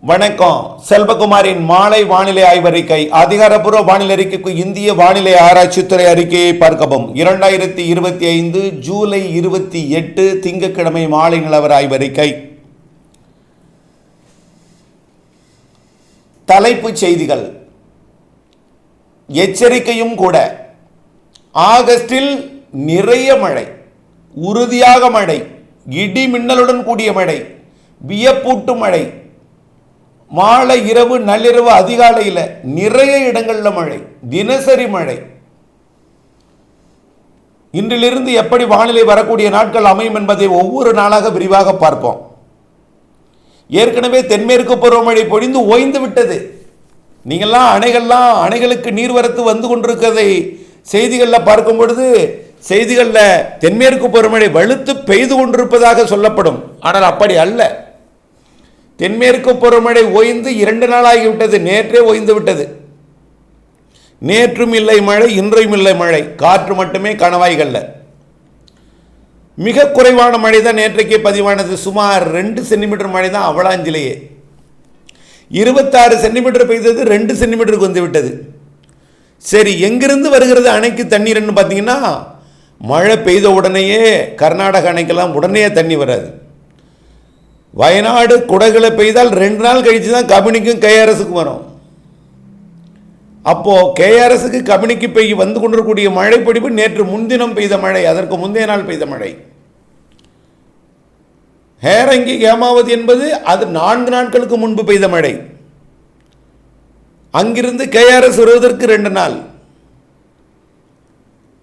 வணக்கம். செல்வகுமாரின் மாலை வானிலை ஆய்வறிக்கை. அதிகாரப்பூர்வ வானிலை அறிக்கைக்கு இந்திய வானிலை ஆராய்ச்சித்துறை அறிக்கையை பார்க்கவும். 2025 ஜூலை 28 திங்கட்கிழமை மாலை நிலவர ஆய்வறிக்கை. தலைப்புச் செய்திகள். எச்சரிக்கையும் கூட. ஆகஸ்டில் நிறைய மழை, உறுதியாக மழை, இடி மின்னலுடன் கூடிய மழை, வியப்பூட்டு மழை, மாலை இரவு நள்ளிரவு அதிகாலையில் நிறைய இடங்களில் மழை, தினசரி மழை. இன்றிலிருந்து எப்படி வானிலை வரக்கூடிய நாட்கள் அமையும் என்பதை ஒவ்வொரு நாளாக விரிவாக பார்ப்போம். ஏற்கனவே தென்மேற்கு பருவமழை பொழிந்து ஓய்ந்து விட்டது. நீங்கள்லாம் அணைகளுக்கு நீர்வரத்து வந்து கொண்டிருக்கிறதை செய்திகளில் பார்க்கும் பொழுது செய்திகளில் தென்மேற்கு பருவமழை வலுத்து பெய்து கொண்டிருப்பதாக சொல்லப்படும். ஆனால் அப்படி அல்ல. தென்மேற்கு பருவமழை ஓய்ந்து 2 நாள் ஆகிவிட்டது. நேற்றே ஓய்ந்து விட்டது. நேற்றும் இல்லை மழை, இன்றையும் இல்லை மழை. காற்று மட்டுமே கணவாய்களில். மிக குறைவான மழை தான் நேற்றைக்கே பதிவானது. சுமார் 2 சென்டிமீட்டர் மழை தான் அவலாஞ்சிலேயே. 26 சென்டிமீட்டர் பெய்தது 2 சென்டிமீட்டருக்கு வந்து விட்டது. சரி, எங்கிருந்து வருகிறது அணைக்கு தண்ணீர்னு பார்த்தீங்கன்னா, மழை பெய்த உடனேயே கர்நாடக அணைக்கெல்லாம் உடனே தண்ணி வராது. வயநாடு குடகுல பெய்தால் 2 நாள் கழித்து தான் கபினிக்கும் கேஆர்எஸுக்கும் வரும். அப்போது கேஆர்எஸுக்கு கபினிக்கு பெய்ய வந்து கொண்டிருக்கக்கூடிய மழை பொழிவு நேற்று முன்தினம் பெய்த மழை, அதற்கு முந்தைய நாள் பெய்த மழை. ஹேரங்கி ஹேமாவதி என்பது அது 4 நாட்களுக்கு முன்பு பெய்த மழை. அங்கிருந்து கேஆர்எஸ் வருவதற்கு 2 நாள்,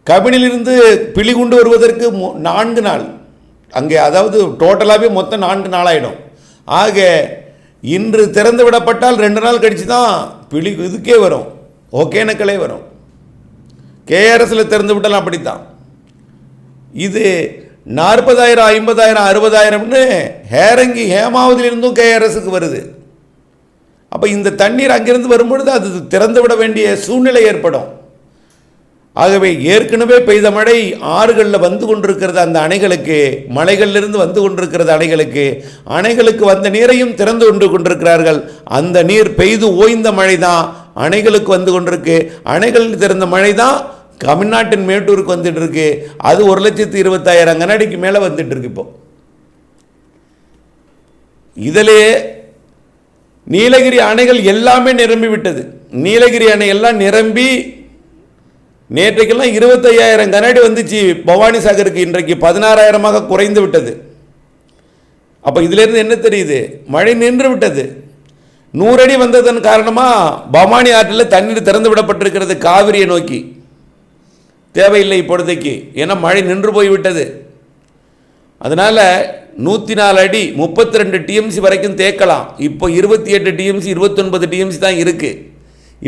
கபினிலிருந்து பிலிகுண்டு வருவதற்கு 4 நாள். அங்கே அதாவது டோட்டலாகவே மொத்தம் 4 நாளாயிடும். ஆக இன்று திறந்து விடப்பட்டால் 2 நாள் கழித்து தான் இதுக்கே வரும், ஒகேனக்கலே வரும். கேஆர்எஸில் திறந்து விட்டாலும் அப்படித்தான். இது 40,000 50,000 60,000ன்னு ஹேரங்கி ஹேமாவதியிலிருந்தும் கேஆர்எஸுக்கு வருது. அப்போ இந்த தண்ணீர் அங்கிருந்து வரும்பொழுது அது திறந்து விட வேண்டிய சூழ்நிலை ஏற்படும். ஆகவே ஏற்கனவே பெய்த மழை ஆறுகளில் வந்து கொண்டிருக்கிறது. அந்த அணைகளுக்கு, மலைகளிலிருந்து வந்து கொண்டிருக்கிறது அணைகளுக்கு வந்த நீரையும் திறந்து கொண்டு கொண்டிருக்கிறார்கள். அந்த நீர் பெய்து ஓய்ந்த மழை தான் அணைகளுக்கு வந்து கொண்டிருக்கு. அணைகளில் திறந்த மழை தான் தமிழ்நாட்டின் மேட்டூருக்கு வந்துட்டு இருக்கு. அது 1,20,000 கனஅடிக்கு மேலே வந்துட்டு இருக்கு. இப்போ இதிலே நீலகிரி அணைகள் எல்லாமே நிரம்பி விட்டது. நீலகிரி அணை எல்லாம் நிரம்பி நேற்றைக்கெல்லாம் 25,000 கனஅடி வந்துச்சு பவானி சாகருக்கு. இன்றைக்கு 16,000 குறைந்து விட்டது. அப்போ இதிலிருந்து என்ன தெரியுது? மழை நின்று விட்டது. 100 அடி வந்ததன் காரணமாக பவானி ஆற்றில் தண்ணீர் திறந்து விடப்பட்டிருக்கிறது காவிரியை நோக்கி. தேவையில்லை இப்பொழுதைக்கு, ஏன்னா மழை நின்று போய்விட்டது. அதனால் 104 அடி 32 டிஎம்சி வரைக்கும் தேக்கலாம். இப்போ 28 டிஎம்சி 29 டிஎம்சி தான் இருக்குது.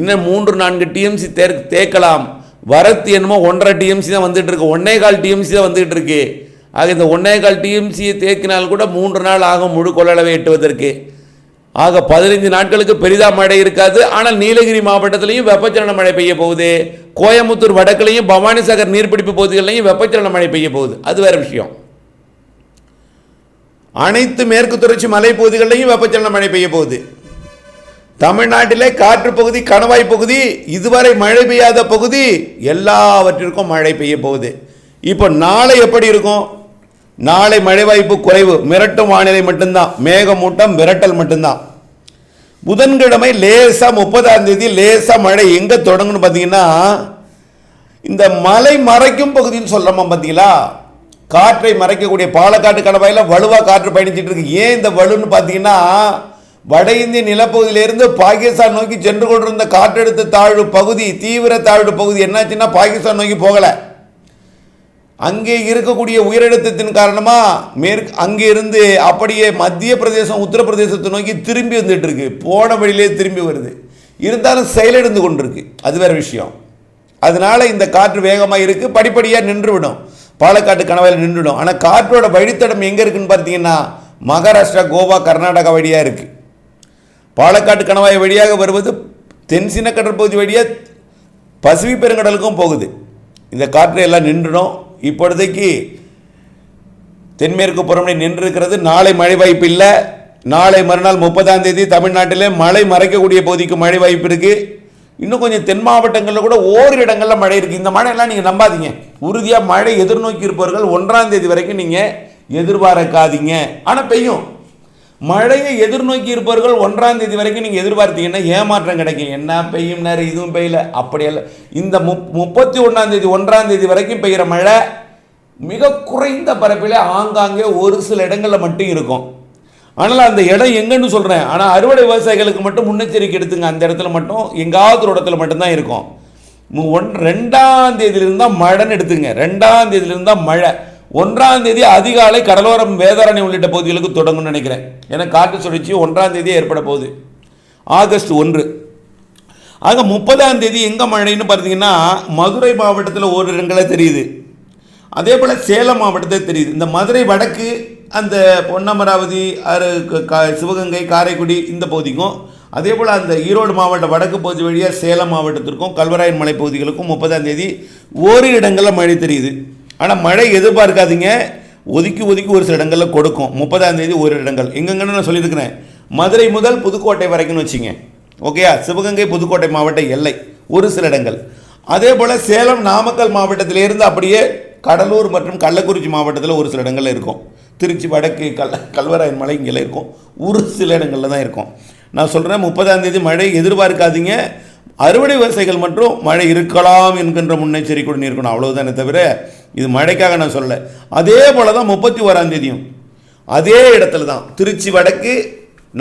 இன்னும் 3-4 டிஎம்சி தேக்கலாம். வரத்து என்னமோ 1.5 டிஎம்சி தான் வந்துட்டு இருக்கு, 1.25 டிஎம்சி தான் வந்துகிட்டு இருக்கு. ஆக இந்த 1.25 டிஎம்சியை தேக்கினால் கூட 3 நாள் ஆகும் முழு கொள்ளளவை எட்டுவதற்கு. ஆக 15 நாட்களுக்கு பெரிதாக மழை இருக்காது. ஆனால் நீலகிரி மாவட்டத்திலையும் வெப்பச்சலன மழை பெய்ய போகுது. கோயம்புத்தூர் வடக்குலையும் பவானிசாகர் நீர்பிடிப்பு பகுதிகளிலையும் வெப்பச்சலன மழை பெய்ய போகுது. அது வேறு விஷயம். அனைத்து மேற்கு தொடர்ச்சி மலை பகுதிகளிலையும் வெப்பச்சலன மழை பெய்ய போகுது. தமிழ்நாட்டிலே காற்று பகுதி, கணவாய் பகுதி, இதுவரை மழை பெய்யாத பகுதி எல்லாவற்றிற்கும் மழை பெய்ய போகுது. இப்போ நாளை எப்படி இருக்கும்? நாளை மழை வாய்ப்பு குறைவு, மிரட்டும் வானிலை மட்டும்தான், மேகமூட்டம் மிரட்டல் மட்டும்தான். புதன்கிழமை லேசாக 30ஆம் தேதி லேசாக மழை. எங்கே தொடங்குன்னு பார்த்தீங்கன்னா, இந்த மலை மறைக்கும் பகுதின்னு சொல்கிறோமா பார்த்தீங்களா, காற்றை மறைக்கக்கூடிய பாலக்காட்டு கணவாயில் வலுவாக காற்று பயணிச்சுட்டு இருக்கு. ஏன் இந்த வலுன்னு பார்த்தீங்கன்னா, வட இந்திய நிலப்பகுதியிலிருந்து பாகிஸ்தான் நோக்கி சென்று கொண்டிருந்த காற்றழுத்த தாழ்வு பகுதி, தீவிர தாழ்வு பகுதி என்னாச்சுன்னா பாகிஸ்தான் நோக்கி போகலை. அங்கே இருக்கக்கூடிய உயரழுத்தத்தின் காரணமாக அங்கே இருந்து அப்படியே மத்திய பிரதேசம் உத்தரப்பிரதேசத்தை நோக்கி திரும்பி வந்துட்டு இருக்கு. போன வழியிலே திரும்பி வருது. இருந்தாலும் செயலிழந்து கொண்டிருக்கு. அது வேறு விஷயம். அதனால இந்த காற்று வேகமாக இருக்குது. படிப்படியாக நின்றுவிடும், பாலக்காட்டு கணவாயில் நின்றுவிடும். ஆனால் காற்றோட வழித்தடம் எங்கே இருக்குன்னு பார்த்தீங்கன்னா, மகாராஷ்டிரா, கோவா, கர்நாடகா வழியாக இருக்குது. பாலக்காட்டு கணவாய் வழியாக வருவது தென்சீன கடற்பகுதி வழியாக பசிபிக் பெருங்கடலுக்கும் போகுது. இந்த காற்று எல்லாம் நின்றுடும். இப்பொழுதைக்கு தென்மேற்கு பருவமழை நின்றிருக்கிறது. நாளை மழை வாய்ப்பு இல்லை. நாளை மறுநாள் 30ஆம் தேதி தமிழ்நாட்டில் மழை மறைக்கக்கூடிய பகுதிக்கு மழை வாய்ப்பு இருக்குது. இன்னும் கொஞ்சம் தென் மாவட்டங்களில் கூட ஓரிரு இடங்களில் மழை இருக்குது. இந்த மழையெல்லாம் நீங்கள் நம்பாதீங்க. உறுதியாக மழை எதிர்நோக்கி இருப்பவர்கள் 1ஆம் தேதி வரைக்கும் நீங்கள் எதிர்பார்க்காதீங்க. ஆனால் பெய்யும். மழையை எதிர்நோக்கி இருப்பவர்கள் 1ஆம் தேதி வரைக்கும் நீங்கள் எதிர்பார்த்தீங்கன்னா ஏமாற்றம் கிடைக்கும். என்ன பெய்யும் நேரம் இதுவும் பெய்யல அப்படியல்ல. இந்த 31ஆம் தேதி 1ஆம் தேதி வரைக்கும் பெய்கிற மழை மிக குறைந்த பரப்பில் ஆங்காங்கே ஒரு சில இடங்களில் மட்டும் இருக்கும். ஆனால் அந்த இடம் எங்கன்னு சொல்கிறேன். ஆனால் அறுவடை விவசாயிகளுக்கு மட்டும் முன்னெச்சரிக்கை எடுத்துங்க. அந்த இடத்துல மட்டும் எங்காவது ஒரு இடத்துல மட்டும்தான் இருக்கும். 2ஆம் தேதியிலிருந்து தான் மழைன்னு எடுத்துங்க. 2ஆம் தேதியிலிருந்து தான் மழை. 1ஆம் தேதி அதிகாலை கடலோரம் வேதாரண்யம் உள்ளிட்ட பகுதிகளுக்கு தொடங்கும்னு நினைக்கிறேன். ஏன்னா காற்று சுழற்சி 1ஆம் தேதியே ஏற்பட போகுது, ஆகஸ்ட் 1. ஆக 30ஆம் தேதி எங்கே மழைன்னு பார்த்தீங்கன்னா மதுரை மாவட்டத்தில் ஒரு இடங்களில் தெரியுது. அதே போல் சேலம் மாவட்டத்தில் தெரியுது. இந்த மதுரை வடக்கு அந்த பொன்னமராவதி சிவகங்கை காரைக்குடி இந்த பகுதிக்கும், அதே போல் அந்த ஈரோடு மாவட்ட வடக்கு பகுதி வழியாக சேலம் மாவட்டத்திற்கும் கல்வராயன் மலை பகுதிகளுக்கும் 30ஆம் தேதி ஓரிரு இடங்களில் மழை தெரியுது. ஆனால் மழை எதிர்பார்க்காதீங்க. ஒதுக்கி ஒரு சில இடங்களில் கொடுக்கும். 30ஆம் தேதி ஒரு இடங்கள் எங்கெங்கன்னு நான் சொல்லியிருக்கிறேன். மதுரை முதல் புதுக்கோட்டை வரைக்கும்னு வச்சுங்க. ஓகேயா? சிவகங்கை புதுக்கோட்டை மாவட்ட எல்லை ஒரு சில இடங்கள். அதே போல் சேலம் நாமக்கல் மாவட்டத்திலிருந்து அப்படியே கடலூர் மற்றும் கள்ளக்குறிச்சி மாவட்டத்தில் ஒரு சில இடங்களில் இருக்கும். திருச்சி வடக்கு கல்வராயன் மலை இங்கே இருக்கும். ஒரு சில இடங்களில் தான் இருக்கும். நான் சொல்கிறேன் 30ஆம் தேதி மழை எதிர்பார்க்காதீங்க. அறுவடை விவசாயிகள் மற்றும் மழை இருக்கலாம் என்கின்ற முன்னெச்சரிக்கையுடன் இருக்கணும். அவ்வளவுதானே தவிர இது மழைக்காக நான் சொல்லலை. அதே போல தான் 31ஆம் தேதியும் அதே இடத்துல தான் திருச்சி வடக்கு,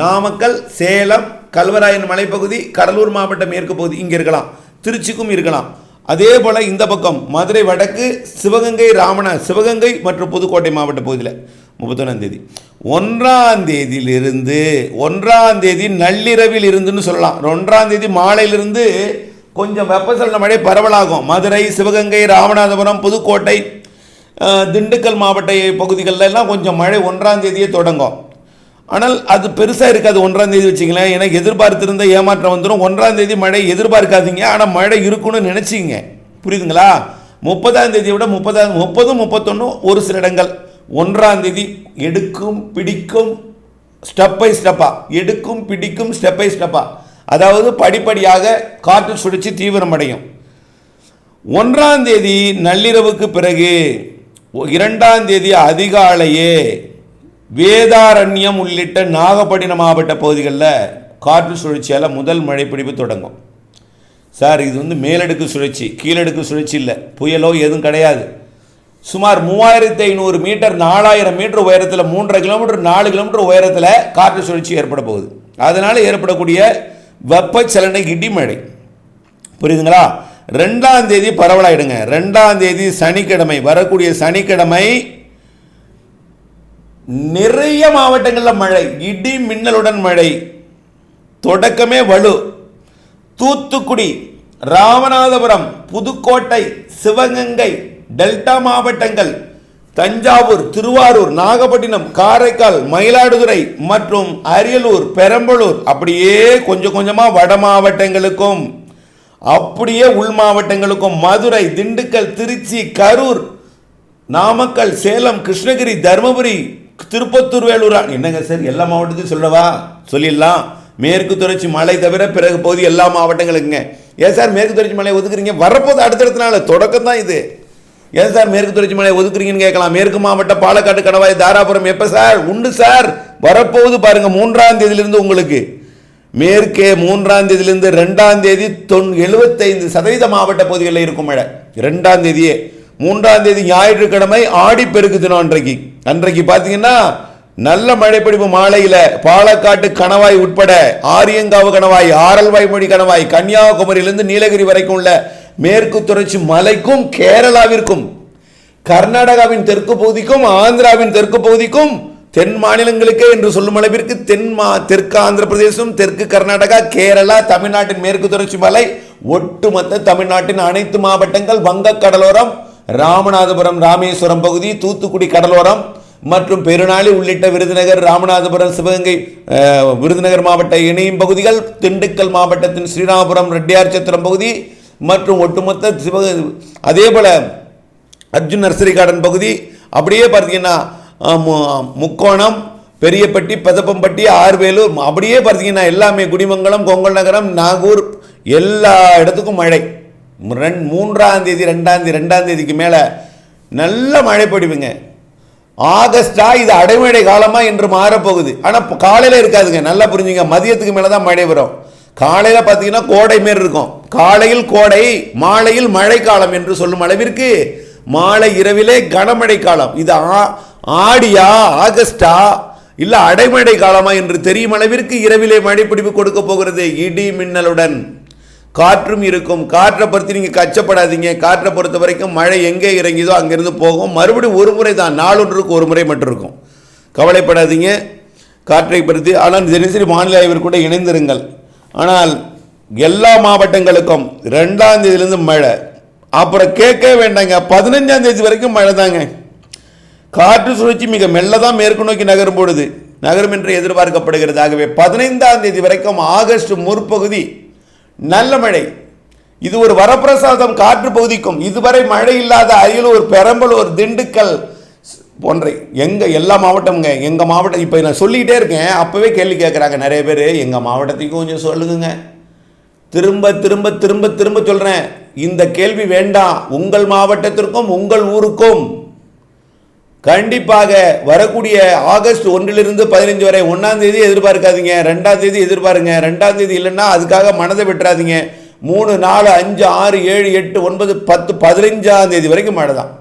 நாமக்கல், சேலம், கல்வராயன் மலைப்பகுதி, கடலூர் மாவட்ட மேற்கு பகுதி இங்கே இருக்கலாம். திருச்சிக்கும் இருக்கலாம். அதே போல் இந்த பக்கம் மதுரை வடக்கு, சிவகங்கை மற்றும் புதுக்கோட்டை மாவட்ட பகுதியில் 31ஆம் தேதி. 1ஆம் தேதியிலிருந்து 1ஆம் தேதி நள்ளிரவில் இருந்துன்னு சொல்லலாம். 1ஆம் தேதி மாலையிலிருந்து கொஞ்சம் வெப்பசலன மழை பரவலாகும். மதுரை, சிவகங்கை, ராமநாதபுரம், புதுக்கோட்டை, திண்டுக்கல் மாவட்ட பகுதிகளில் எல்லாம் கொஞ்சம் மழை 1ஆம் தேதியே தொடங்கும். ஆனால் அது பெருசாக இருக்காது 1ஆம் தேதி வச்சிங்களேன். ஏன்னா எதிர்பார்த்திருந்த ஏமாற்றம் வந்துடும். 1ஆம் தேதி மழை எதிர்பார்க்காதீங்க. ஆனால் மழை இருக்குன்னு நினச்சிங்க. புரியுதுங்களா? 30ஆம் தேதியை விட 30, 31 ஒரு சில இடங்கள் 1ஆம் தேதி எடுக்கும் பிடிக்கும் ஸ்டெப் பை ஸ்டெப்பாக, அதாவது படிப்படியாக காற்று சுழற்சி தீவிரமடையும். 1ஆம் தேதி நள்ளிரவுக்கு பிறகு 2ஆம் தேதி அதிகாலையே வேதாரண்யம் உள்ளிட்ட நாகப்பட்டினம் மாவட்ட பகுதிகளில் காற்று சுழற்சியால் முதல் மழை பிடிப்பு தொடங்கும். சார் இது மேலடுக்கு சுழற்சி, கீழடுக்கு சுழற்சி இல்லை, புயலோ எதுவும் கிடையாது. சுமார் 3500 மீட்டர் 4000 மீட்டர் உயரத்தில் 3.5 கிலோமீட்டர் 4 கிலோமீட்டர் உயரத்தில் காற்று சுழற்சி ஏற்பட போகுது. அதனால் ஏற்படக்கூடிய வெப்பச்சலன இடிமழை. புரியுதுங்களா? 2ஆம் தேதி பரவலாயிடுங்க. 2ஆம் தேதி சனிக்கிழமை, வரக்கூடிய சனிக்கிழமை நிறைய மாவட்டங்களில் மழை, இடி மின்னலுடன் மழை. தொடக்கமே வலு. தூத்துக்குடி, ராமநாதபுரம், புதுக்கோட்டை, சிவகங்கை, டெல்டா மாவட்டங்கள், தஞ்சாவூர், திருவாரூர், நாகப்பட்டினம், காரைக்கால், மயிலாடுதுறை மற்றும் அரியலூர், பெரம்பலூர், அப்படியே கொஞ்சம் கொஞ்சமாக வட மாவட்டங்களுக்கும் அப்படியே உள் மாவட்டங்களுக்கும், மதுரை, திண்டுக்கல், திருச்சி, கரூர், நாமக்கல், சேலம், கிருஷ்ணகிரி, தருமபுரி, திருப்பத்தூர், வேலூர். என்னங்க சார் எல்லா மாவட்டத்தையும் சொல்லவா? சொல்லிடலாம். மேற்கு தொடர்ச்சி மலை தவிர பிறகு பகுதி எல்லா மாவட்டங்களுக்குங்க. ஏன் சார் மேற்கு தொடர்ச்சி மலையை ஒதுக்குறீங்க? வரப்போது அடுத்தடுத்த நாள் தொடக்கம் தான் இது. ஏன் சார் மேற்கு தொடர்ச்சி மலையை ஒதுக்குறீங்கன்னு கேட்கலாம். மேற்கு மாவட்டம் பாலக்காடு, கணவாய், தாராபுரம் எப்போ சார்? உண்டு சார், வரப்போகுது பாருங்க. 3ஆம் தேதியிலிருந்து உங்களுக்கு மேற்கே 3ஆம் தேதியிலிருந்து 2ஆம் தேதி 75% மாவட்ட பகுதிகளில் இருக்கும் மழை. 2ஆம் தேதியே. 3ஆம் தேதி ஞாயிற்றுக்கிழமை ஆடிப்பெருக்கு தினம். அன்றைக்கு பார்த்தீங்கன்னா நல்ல மழைப்பிடிப்பு. மாலையில் பாலக்காட்டு கணவாய் உட்பட ஆரியங்காவு கணவாய், ஆரல்வாய்மொழி கணவாய், கன்னியாகுமரியிலிருந்து நீலகிரி வரைக்கும் உள்ள மேற்கு தொடர்ச்சி மலைக்கும், கேரளாவிற்கும், கர்நாடகாவின் தெற்கு பகுதிக்கும், ஆந்திராவின் தெற்கு பகுதிக்கும், தென் மாநிலங்களுக்கே என்று சொல்லும் அளவிற்கு தெற்கு ஆந்திர பிரதேசம், தெற்கு கர்நாடகா, கேரளா, தமிழ்நாட்டின் மேற்கு தொடர்ச்சி மலை, ஒட்டுமொத்த தமிழ்நாட்டின் அனைத்து மாவட்டங்கள், வங்க கடலோரம், ராமநாதபுரம், ராமேஸ்வரம் பகுதி, தூத்துக்குடி கடலோரம் மற்றும் பெருநாளி உள்ளிட்ட விருதுநகர், ராமநாதபுரம், சிவகங்கை, விருதுநகர் மாவட்ட இணையும் பகுதிகள், திண்டுக்கல் மாவட்டத்தின் ஸ்ரீராமபுரம், ரெட்டியார் சத்திரம் பகுதி மற்றும் ஒட்டுமொத்த அதே போல அர்ஜுன் நர்சரி கார்டன் பகுதி, அப்படியே பார்த்தீங்கன்னா முக்கோணம், பெரியப்பட்டி, பெதப்பம்பட்டி, ஆர்வேலூர், அப்படியே பார்த்தீங்கன்னா எல்லாமே குடிமங்கலம், கொங்கல் நகரம், நாகூர், எல்லா இடத்துக்கும் மழை. 3ஆம் தேதி 2ஆம் தேதிக்கு மேலே நல்ல மழை பொழிவுங்க. ஆகஸ்டா இது அடைமழை காலமா என்று மாறப்போகுது. ஆனால் காலையில் இருக்காதுங்க, நல்லா புரிஞ்சுங்க. மதியத்துக்கு மேலே தான் மழை வரும். காலையில் பார்த்தீங்கன்னா கோடை மாரி இருக்கும். காலையில் கோடை, மாலையில் மழை காலம் என்று சொல்லும் அளவிற்கு மாலை இரவிலே கனமழை காலம். இது ஆடியா, ஆகஸ்டா, இல்லை அடைமழை காலமா என்று தெரியும் அளவிற்கு இரவிலே மழை பிடிப்பு கொடுக்க போகிறது. இடி மின்னலுடன் காற்றும் இருக்கும். காற்றை பொறுத்து நீங்கள் கச்சப்படாதீங்க. காற்றை பொறுத்த வரைக்கும் மழை எங்கே இறங்கிதோ அங்கேருந்து போகும். மறுபடியும் ஒரு முறை தான், நாளொன்றுக்கு ஒரு முறை மட்டும் இருக்கும். கவலைப்படாதீங்க காற்றை பொறுத்து. ஆனால் தினசரி வானிலை ஆய்வு கூட இணைந்திருங்கள். ஆனால் எல்லா மாவட்டங்களுக்கும் 2ஆம் தேதியிலிருந்து மழை. அப்புறம் கேட்க வேண்டாங்க, 15ஆம் தேதி வரைக்கும் மழை தாங்க. காற்று சுழற்சி மிக மெல்ல தான் மேற்கு நோக்கி நகரும் என்று எதிர்பார்க்கப்படுகிறது. ஆகவே 15ஆம் தேதி வரைக்கும் ஆகஸ்ட் முற்பகுதி நல்ல மழை. இது ஒரு வரப்பிரசாதம் காற்று பகுதிக்கும். இதுவரை மழை இல்லாத அரியலூர், பெரம்பலூர், திண்டுக்கல் போன்ற எல்லா மாவட்டமுங்க. எங்கள் மாவட்டம் இப்போ நான் சொல்லிக்கிட்டே இருக்கேன், அப்போவே கேள்வி கேட்குறாங்க நிறைய பேர், எங்கள் மாவட்டத்துக்கும் கொஞ்சம் சொல்லுங்க. திரும்ப திரும்ப திரும்ப திரும்ப சொல்கிறேன், இந்த கேள்வி வேண்டாம். உங்கள் மாவட்டத்திற்கும் உங்கள் ஊருக்கும் கண்டிப்பாக வரக்கூடிய ஆகஸ்ட் 1லிருந்து 15 வரை 1ஆம் தேதி எதிர்பார்க்காதீங்க, 2ஆம் தேதி எதிர்பாருங்க. 2ஆம் தேதி இல்லைன்னா அதுக்காக மனதை விட்டுறாதீங்க. 3, 4, 5, 6, 7, 8, 9, 10, 15ஆம் தேதி வரைக்கும் மழை தான்.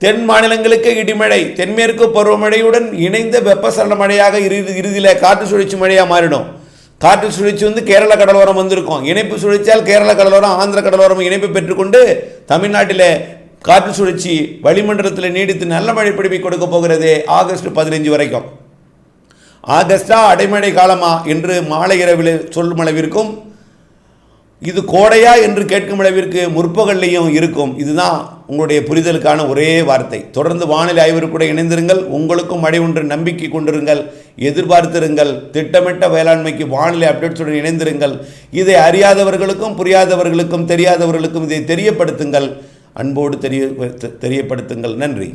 தென் மாநிலங்களுக்கு இடிமழை, தென்மேற்கு பருவமழையுடன் இணைந்த வெப்பசலன மழையாக இறுதியில் காற்று சுழற்சி மழையாக மாறிடும். காற்று சுழற்சி கேரள கடலோரம் வந்திருக்கும். இணைப்பு சுழற்சியால் கேரள கடலோரம், ஆந்திர கடலோரம் இணைப்பு பெற்றுக்கொண்டு தமிழ்நாட்டில் காற்று சுழற்சி வளிமண்டலத்தில் நீடித்து நல்ல மழை பிடிப்பை கொடுக்க போகிறது. ஆகஸ்ட் 15 வரைக்கும். ஆகஸ்டா அடைமழை காலமா என்று மாலை இரவில் சொல்லும் அளவிற்கும், இது கோடையா என்று கேட்கும் அளவிற்கு முற்பகல்லையும் இருக்கும். இதுதான் உங்களுடைய புரிதலுக்கான ஒரே வார்த்தை. தொடர்ந்து வானிலை ஆய்வு கூட இணைந்திருங்கள். உங்களுக்கும் மழை ஒன்று நம்பிக்கை கொண்டிருங்கள், எதிர்பார்த்திருங்கள். திட்டமிட்ட வேளாண்மைக்கு வானிலை அப்டேட்ஸுடன் இணைந்திருங்கள். இதை அறியாதவர்களுக்கும் புரியாதவர்களுக்கும் தெரியாதவர்களுக்கும் இதை தெரியப்படுத்துங்கள். அன்போடு தெரியப்படுத்துங்கள். நன்றி.